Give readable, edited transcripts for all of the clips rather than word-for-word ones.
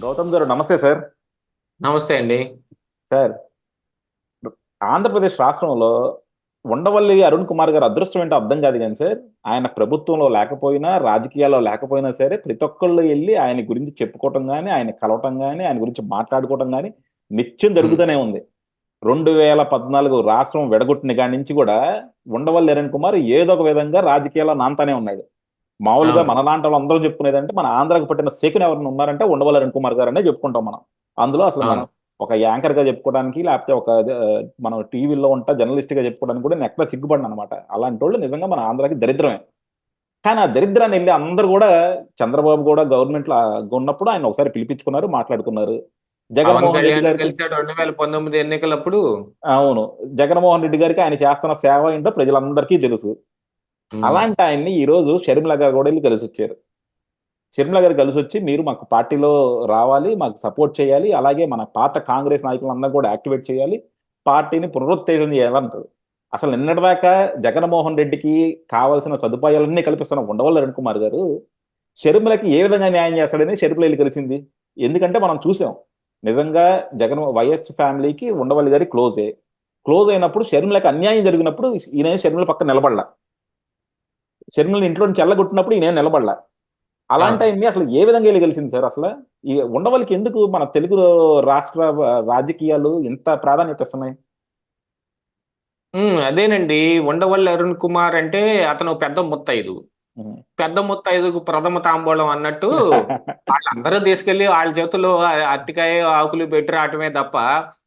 గౌతమ్ గారు నమస్తే సార్. నమస్తే అండి. సార్, ఆంధ్రప్రదేశ్ రాష్ట్రంలో ఉండవల్లి అరుణ్ కుమార్ గారు అదృష్టం ఏంటో అర్థం కాదు కానీ సార్, ఆయన ప్రభుత్వంలో లేకపోయినా రాజకీయాల్లో లేకపోయినా సరే ప్రతి ఒక్కళ్ళు వెళ్ళి ఆయన గురించి చెప్పుకోవటం కానీ ఆయన కలవటం కానీ ఆయన గురించి మాట్లాడుకోవటం కానీ నిత్యం హ్మ్. జరుగుతూనే ఉంది. 2014 రాష్ట్రం విడగొట్టిన కాడి నుంచి కూడా ఉండవల్లి అరుణ్ కుమార్ ఏదో ఒక విధంగా రాజకీయాల్లో నాంతానే ఉన్నాడు. మామూలుగా అవును. మనలాంటి వాళ్ళు అందరూ చెప్పుకునేదంటే మన ఆంధ్రాకి పట్టిన శకుని ఎవరైనా ఉన్నారంటే ఉండవల్లి అరుణ్ కుమార్ గారు అనే చెప్పుకుంటాం మనం. అందులో అసలు మనం అవును. ఒక యాంకర్ గా చెప్పుకోవడానికి లేకపోతే ఒక మనం టీవీలో ఉంటా జర్నలిస్ట్ గా చెప్పుకోవడానికి కూడా నేను ఎక్కడ సిగ్గుపడిన అనమాట. అలాంటి వాళ్ళు నిజంగా మన ఆంధ్రాకి దరిద్రమే. కానీ ఆ దరిద్రాన్ని వెళ్ళి అందరూ కూడా చంద్రబాబు కూడా గవర్నమెంట్ లో ఉన్నప్పుడు ఆయన ఒకసారి పిలిపించుకున్నారు, మాట్లాడుకున్నారు. పవన్ జగన్మోహన్ రెడ్డి కళ్యాణ్ గారికి గెలిచాడు 2019 ఎన్నికలప్పుడు. అవును, జగన్మోహన్ రెడ్డి గారికి ఆయన చేస్తున్న సేవ ఏంటో ప్రజలందరికీ తెలుసు. హ్మ్. అలాంటి ఆయన్ని ఈ రోజు షర్మిల గారు కూడా వెళ్ళి కలిసి వచ్చారు. షర్మిల గారు కలిసి వచ్చి మీరు మాకు పార్టీలో రావాలి, మాకు సపోర్ట్ చేయాలి, అలాగే మన పాత కాంగ్రెస్ నాయకులందరూ కూడా యాక్టివేట్ చేయాలి, పార్టీని పునరుత్తేజం చేయాలంటారు. అసలు నిన్నటిదాకా జగన్మోహన్ రెడ్డికి కావాల్సిన సదుపాయాలన్నీ కల్పిస్తున్న ఉండవల్లి అరుణ్ కుమార్ గారు షర్మిలకి ఏ విధంగా న్యాయం చేస్తాడని షర్మిల వెళ్ళి కలిసింది. ఎందుకంటే మనం చూసాం, నిజంగా వైఎస్ ఫ్యామిలీకి ఉండవల్లి గారి క్లోజ్ అయినప్పుడు షర్మిలకి అన్యాయం జరిగినప్పుడు ఈయన షర్మిల పక్కన నిలబడలా. షర్మిలని ఇంట్లో నుంచి వెళ్ళగొట్టినప్పుడు ఈయన నిలబడలా. అలాంటి అవును. ఆయన్ని అసలు ఏ విధంగా వెళ్ళి కలిసింది సార్ అసలు? ఈ ఉండవల్లికి ఎందుకు మన తెలుగు రాష్ట్ర రాజకీయాలు ఇంత ప్రాధాన్యత ఇస్తున్నాయి? అదేనండి. ఉండవల్లి అరుణ్ కుమార్ అంటే అతను పెద్ద ముత్తైదు. ఉమ్. పెద్ద ముత్తైదుకు ప్రథమ తాంబూలం అన్నట్టు వాళ్ళందరూ తీసుకెళ్ళి వాళ్ళ చేతుల్లో అరటికాయ, ఆకులు పెట్టి రావటమే తప్ప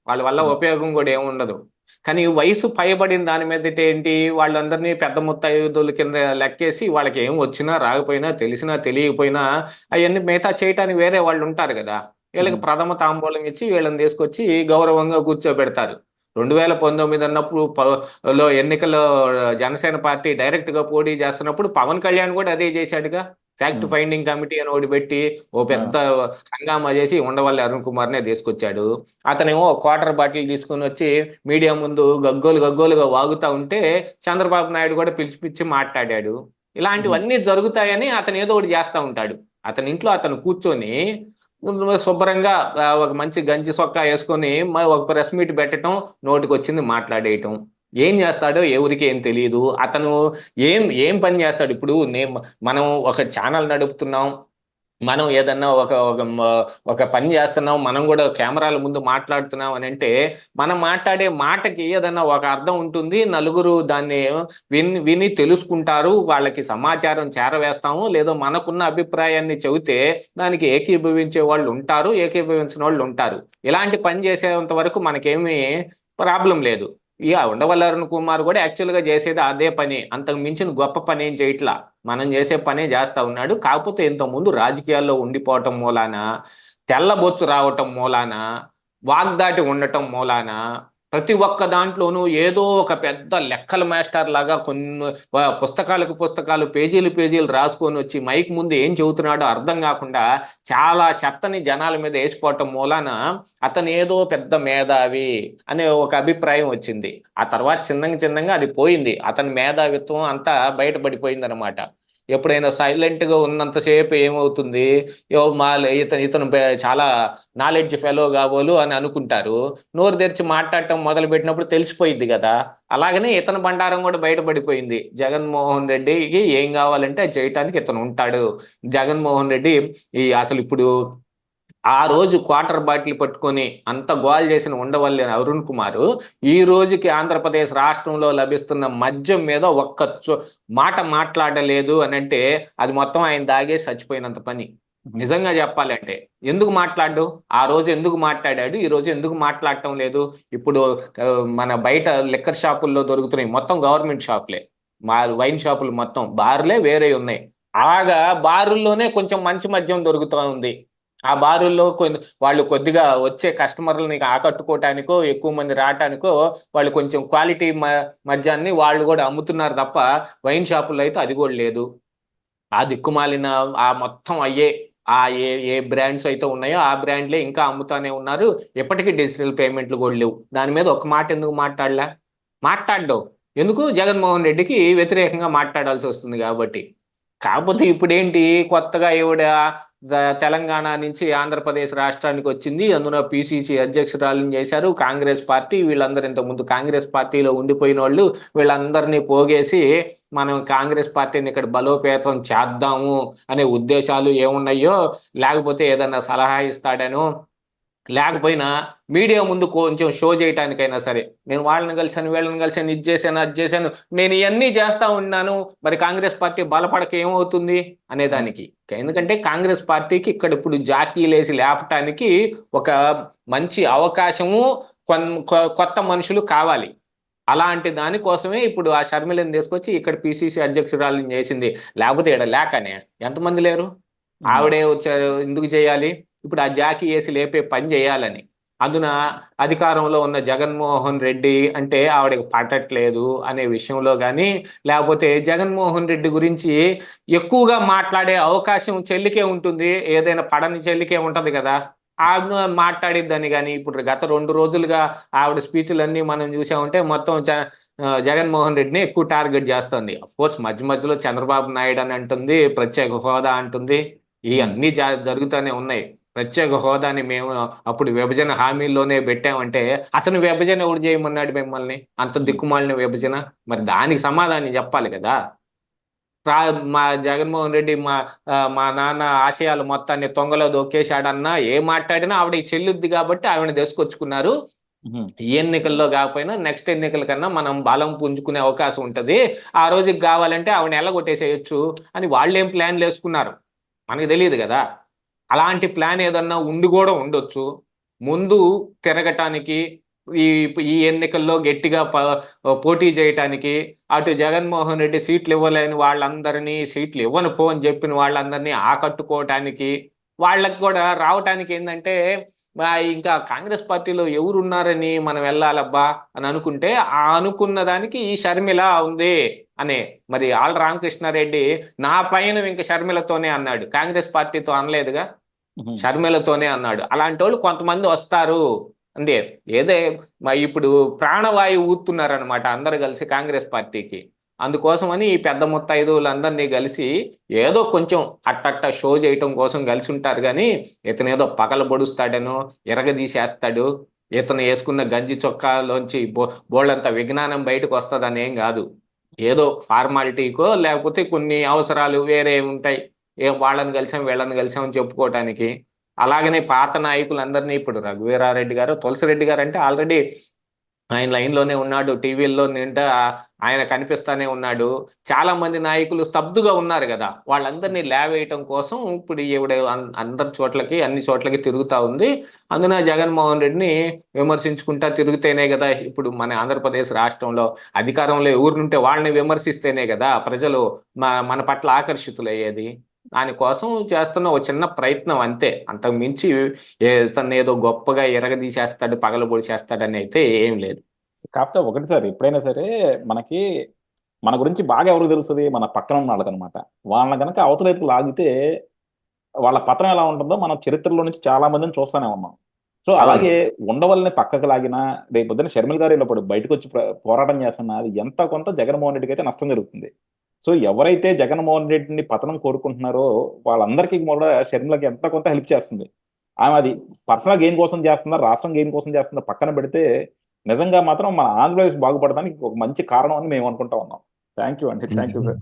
వాళ్ళ వల్ల ఉపయోగం కూడా ఏముండదు. కానీ వయసు పైబడిన దాని మీదట ఏంటి, వాళ్ళందరినీ పెద్ద ముత్తైదుల కింద లెక్కేసి వాళ్ళకి ఏం వచ్చినా రాకపోయినా తెలిసినా తెలియకపోయినా అవన్నీ మిగతా చేయటానికి వేరే వాళ్ళు ఉంటారు కదా. వీళ్ళకి ఉమ్. ప్రథమ తాంబూలం ఇచ్చి వీళ్ళని తీసుకొచ్చి గౌరవంగా కూర్చోబెడతారు. 2019 అన్నప్పుడు ఎన్నికల్లో జనసేన పార్టీ డైరెక్ట్ గా పోటీ చేస్తున్నప్పుడు పవన్ కళ్యాణ్ కూడా అదే చేశాడుగా. ఫ్యాక్ట్ ఉమ్. ఫైండింగ్ కమిటీ అని ఒకటి పెట్టి ఓ ఆ. పెద్ద హంగామా చేసి ఉండవల్లి అరుణ్ కుమార్నే తీసుకొచ్చాడు. అతనేమో క్వార్టర్ బాటిల్ తీసుకుని వచ్చి మీడియా ముందు గగ్గోలు గగ్గోలుగా వాగుతా ఉంటే చంద్రబాబు నాయుడు కూడా పిలిచి పిలిచి మాట్లాడాడు. ఉమ్. ఇలాంటివన్నీ జరుగుతాయని అతను ఏదో ఒకటి చేస్తా ఉంటాడు. అతని ఇంట్లో అతను కూర్చొని శుభ్రంగా ఒక మంచి గంజి సొక్కా వేసుకొని ఒక ప్రెస్ మీట్ పెట్టడం, నోటికొచ్చింది మాట్లాడేయటం. ఏం చేస్తాడో ఎవరికి ఏం తెలియదు. అతను ఏం ఏం పని చేస్తాడు ఇప్పుడు. మనం ఒక ఛానల్ నడుపుతున్నాం. మనం ఏదన్నా ఒక పని చేస్తున్నాం. మనం కూడా కెమెరాల ముందు మాట్లాడుతున్నాం అని అంటే మనం మాట్లాడే మాటకి ఏదన్నా ఒక అర్థం ఉంటుంది. నలుగురు దాన్ని విని తెలుసుకుంటారు. వాళ్ళకి సమాచారం చేరవేస్తాము. లేదో మనకున్న అభిప్రాయాన్ని చెబితే దానికి ఏకీభవించే వాళ్ళు ఉంటారు, ఏకీభవించిన వాళ్ళు ఉంటారు. ఇలాంటి పని చేసేంత వరకు మనకేమీ ప్రాబ్లం లేదు. ఇక ఉండవల్లి అరుణ్ కుమార్ కూడా యాక్చువల్గా చేసేది అదే పని. అంతకు మించిన గొప్ప పని ఏం చేయట్లా. మనం చేసే పనే చేస్తా ఉన్నాడు. కాకపోతే ఇంతకుముందు రాజకీయాల్లో ఉండిపోవటం మూలాన, తెల్లబొచ్చు రావటం మూలాన, వాగ్దాటి ఉండటం మూలాన ప్రతి ఒక్క దాంట్లోనూ ఏదో ఒక పెద్ద లెక్కల మాస్టర్ లాగా కొన్ని పుస్తకాలకు పుస్తకాలు పేజీలు పేజీలు రాసుకొని వచ్చి మైక్ ముందు ఏం చెబుతున్నాడో అర్థం కాకుండా చాలా చెత్తని జనాల మీద వేసిపోవటం మూలాన అతను ఏదో పెద్ద మేధావి అనే ఒక అభిప్రాయం వచ్చింది. ఆ తర్వాత చిన్నగా చిన్నగా అది పోయింది. అతని మేధావిత్వం అంతా బయటపడిపోయింది అనమాట. ఎప్పుడైనా సైలెంట్ గా ఉన్నంతసేపు ఏమవుతుంది, "యో మా ఇతను చాలా నాలెడ్జ్ ఫెలో కాబోలు" అని అనుకుంటారు. నోరు తెరిచి మాట్లాడటం మొదలు పెట్టినప్పుడు తెలిసిపోయింది కదా. అలాగనే ఇతని బండారం కూడా బయటపడిపోయింది. జగన్మోహన్ రెడ్డికి ఏం కావాలంటే అది చేయటానికి ఇతను ఉంటాడు. జగన్మోహన్ రెడ్డి అసలు ఇప్పుడు ఆ రోజు క్వార్టర్ బాటిల్ పట్టుకొని అంత గోల చేసిన ఉండవల్లి అరుణ్ కుమార్ ఈ రోజుకి ఆంధ్రప్రదేశ్ రాష్ట్రంలో లభిస్తున్న మద్యం మీద మాట మాట్లాడలేదు అని అంటే అది మొత్తం ఆయన దాగే చచ్చిపోయినంత పని. ఉమ్. నిజంగా చెప్పాలంటే ఎందుకు మాట్లాడు, ఆ రోజు ఎందుకు మాట్లాడాడు, ఈ రోజు ఎందుకు మాట్లాడటం లేదు. ఇప్పుడు మన బయట లిక్కర్ షాపుల్లో దొరుకుతున్నాయి మొత్తం గవర్నమెంట్ షాపులే. వైన్ షాపులు మొత్తం బార్లే వేరే ఉన్నాయి. అలాగా బారుల్లోనే కొంచెం మంచి మద్యం దొరుకుతూ ఉంది. ఆ బారుల్లో వాళ్ళు కొద్దిగా వచ్చే కస్టమర్లని ఆకట్టుకోవటానికో ఎక్కువ మంది రావటానికో వాళ్ళు కొంచెం క్వాలిటీ మద్యాన్ని వాళ్ళు కూడా అమ్ముతున్నారు తప్ప వైన్ షాపుల్లో అయితే అది కూడా లేదు. ఆ దిక్కుమాలిన ఆ మొత్తం అయ్యే ఆ ఏ ఏ బ్రాండ్స్ అయితే ఉన్నాయో ఆ బ్రాండ్లే ఇంకా అమ్ముతానే ఉన్నారు. ఎప్పటికీ డిజిటల్ పేమెంట్లు కూడా లేవు. దాని మీద ఒక మాట ఎందుకు మాట్లాడలే? మాట్లాడ్డావు ఎందుకు? జగన్మోహన్ రెడ్డికి వ్యతిరేకంగా మాట్లాడాల్సి వస్తుంది కాబట్టి. కాకపోతే ఇప్పుడేంటి కొత్తగా ఈవిడ తెలంగాణ నుంచి ఆంధ్రప్రదేశ్ రాష్ట్రానికి వచ్చింది, అందులో పిసిసి అధ్యక్షురాలను చేశారు. కాంగ్రెస్ పార్టీ వీళ్ళందరూ ఇంతకుముందు కాంగ్రెస్ పార్టీలో ఉండిపోయిన వాళ్ళు వీళ్ళందరినీ పోగేసి మనం కాంగ్రెస్ పార్టీని ఇక్కడ బలోపేతం చేద్దాము అనే ఉద్దేశాలు ఏమున్నాయో, లేకపోతే ఏదన్నా సలహా ఇస్తాడనో, లేకపోయినా మీడియా ముందు కొంచెం షో చేయటానికైనా సరే నేను వాళ్ళని కలిసాను వీళ్ళని కలిసాను ఇది చేశాను అది చేశాను నేను ఇవన్నీ చేస్తా ఉన్నాను, మరి కాంగ్రెస్ పార్టీ బలపడక ఏమవుతుంది అనేదానికి. ఎందుకంటే కాంగ్రెస్ పార్టీకి ఇక్కడ ఇప్పుడు జాకీలేసి లేపటానికి ఒక మంచి అవకాశము, కొత్త మనుషులు కావాలి. అలాంటి దానికోసమే ఇప్పుడు ఆ షర్మిలని తీసుకొచ్చి ఇక్కడ పిసిసి అధ్యక్షురాలను చేసింది. లేకపోతే ఇక్కడ లేకనే ఎంతమంది లేరు, ఆవిడే వచ్చారు ఎందుకు చేయాలి? ఇప్పుడు ఆ జాకీ వేసి లేపే పని చేయాలని. అందున అధికారంలో ఉన్న జగన్మోహన్ రెడ్డి అంటే ఆవిడకి పట్టట్లేదు అనే విషయంలో కానీ, లేకపోతే జగన్మోహన్ రెడ్డి గురించి ఎక్కువగా మాట్లాడే అవకాశం చెల్లికే ఉంటుంది, ఏదైనా పడని చెల్లికే ఉంటది కదా, ఆవిడ మాట్లాడిద్దని. కానీ ఇప్పుడు గత 2 రోజులుగా ఆవిడ స్పీచ్లన్నీ మనం చూసామంటే మొత్తం జగన్మోహన్ రెడ్డిని ఎక్కువ టార్గెట్ చేస్తుంది. కోర్స్ మధ్య మధ్యలో చంద్రబాబు నాయుడు అని అంటుంది, ప్రత్యేక హోదా అంటుంది, ఇవన్నీ జరుగుతూనే ఉన్నాయి. ప్రత్యేక హోదాని మేము అప్పుడు విభజన హామీల్లోనే పెట్టామంటే అసలు విభజన ఎవడు చేయమన్నాడు మిమ్మల్ని? అంత దిక్కుమాలిన విభజన. మరి దానికి సమాధానం చెప్పాలి కదా. మా జగన్మోహన్ రెడ్డి మా నాన్న ఆశయాలు మొత్తాన్ని తొంగలో దొక్కేశాడన్నా ఏం మాట్లాడినా ఆవిడ చెల్లుద్ది కాబట్టి ఆవిడ తీసుకొచ్చుకున్నారు. ఈ ఎన్నికల్లో కాకపోయినా నెక్స్ట్ ఎన్నికల కన్నా మనం బలం పుంజుకునే అవకాశం ఉంటది, ఆ రోజుకి కావాలంటే ఆవిడ ఎల్లగొట్టేసేయచ్చు అని వాళ్ళేం ప్లాన్లు వేసుకున్నారు మనకు తెలియదు కదా. అలాంటి ప్లాన్ ఏదన్నా ఉండి కూడా ఉండొచ్చు. ముందు తిరగటానికి, ఈ ఈ ఎన్నికల్లో గట్టిగా పోటీ చేయటానికి, అటు జగన్మోహన్ రెడ్డి సీట్లు ఇవ్వలేని వాళ్ళందరినీ సీట్లు ఇవ్వను పో అని చెప్పిన వాళ్ళందరినీ ఆకట్టుకోవటానికి, వాళ్ళకి కూడా రావటానికి ఏంటంటే ఇంకా కాంగ్రెస్ పార్టీలో ఎవరున్నారని మనం వెళ్ళాలబ్బా అని అనుకుంటే ఆ అనుకున్న దానికి ఈ షర్మిల ఉంది అనే. మరి ఆళ్ళ రామకృష్ణారెడ్డి నా పైన ఇంక షర్మిలతోనే అన్నాడు, కాంగ్రెస్ పార్టీతో అనలేదుగా, షర్మిలతోనే అన్నాడు. అలాంటి వాళ్ళు కొంతమంది వస్తారు అంటే ఏదే ఇప్పుడు ప్రాణవాయువు ఊతున్నారనమాట అందరు కలిసి కాంగ్రెస్ పార్టీకి. అందుకోసమని ఈ పెద్ద ముత్తైదువులందరినీ కలిసి ఏదో కొంచెం అట్టట్ట షో చేయటం కోసం కలిసి ఉంటారు. కానీ ఇతను ఏదో పగల పొడుస్తాడనో ఎరగదీసేస్తాడు, ఇతను వేసుకున్న గంజి చొక్కాలోంచి బోళ్ళంత విజ్ఞానం బయటకు వస్తుందని ఏం కాదు. ఏదో ఫార్మాలిటీకో లేకపోతే కొన్ని అవసరాలు వేరే ఉంటాయి, వాళ్ళని కలిసాం వీళ్ళని కలిసాం అని చెప్పుకోవటానికి. అలాగనే పాత నాయకులందరినీ ఇప్పుడు రఘువీరారెడ్డి గారు, తులసిరెడ్డి గారు అంటే ఆల్రెడీ ఆయన లైన్లోనే ఉన్నాడు, టీవీల్లో నిండా ఆయన కనిపిస్తానే ఉన్నాడు. చాలా మంది నాయకులు స్తబ్దుగా ఉన్నారు కదా, వాళ్ళందరినీ లేవేయటం కోసం ఇప్పుడు ఈవిడ అందరి చోట్లకి అన్ని చోట్లకి తిరుగుతూ ఉంది. అందున జగన్మోహన్ రెడ్డిని విమర్శించుకుంటా తిరుగుతేనే కదా ఇప్పుడు మన ఆంధ్రప్రదేశ్ రాష్ట్రంలో అధికారంలో ఎవరుంటే వాళ్ళని విమర్శిస్తేనే కదా ప్రజలు మన పట్ల ఆకర్షితులయ్యేది. దానికోసం చేస్తున్న ఒక చిన్న ప్రయత్నం అంతే, అంతకు మించి తను ఏదో గొప్పగా ఎరగదీసేస్తాడు పగలబొడి చేస్తాడని అయితే ఏం లేదు. కాకపోతే ఒకటి సార్, ఎప్పుడైనా సరే మనకి మన గురించి బాగా ఎవరికి తెలుస్తుంది? మన పక్కన ఉన్న వాళ్ళకనమాట. వాళ్ళని కనుక అవతలైపు లాగితే వాళ్ళ పతనం ఎలా ఉంటుందో మనం చరిత్రలో నుంచి చాలా మందిని చూస్తూనే ఉన్నాం. సో అలాగే ఉండవల్ని పక్కకు లాగినా రేపు పొద్దున్న షర్మిల గారు ఇప్పుడు బయటకు వచ్చి పోరాటం చేస్తున్నా అది ఎంత కొంత జగన్మోహన్ రెడ్డికి అయితే నష్టం జరుగుతుంది. సో ఎవరైతే జగన్మోహన్ రెడ్డిని పతనం కోరుకుంటున్నారో వాళ్ళందరికీ కూడా షర్మిలకి ఎంత కొంత హెల్ప్ చేస్తుంది. ఆమె అది పర్సనల్ గెయిన్ కోసం చేస్తుందా, రాష్ట్రం గెయిన్ కోసం చేస్తుందా పక్కన పెడితే నిజంగా మాత్రం మన ఆంధ్రప్రదేశ్ బాగుపడడానికి ఒక మంచి కారణం అని మేము అనుకుంటా ఉన్నాం. థ్యాంక్ యూ అండి. Thank you sir.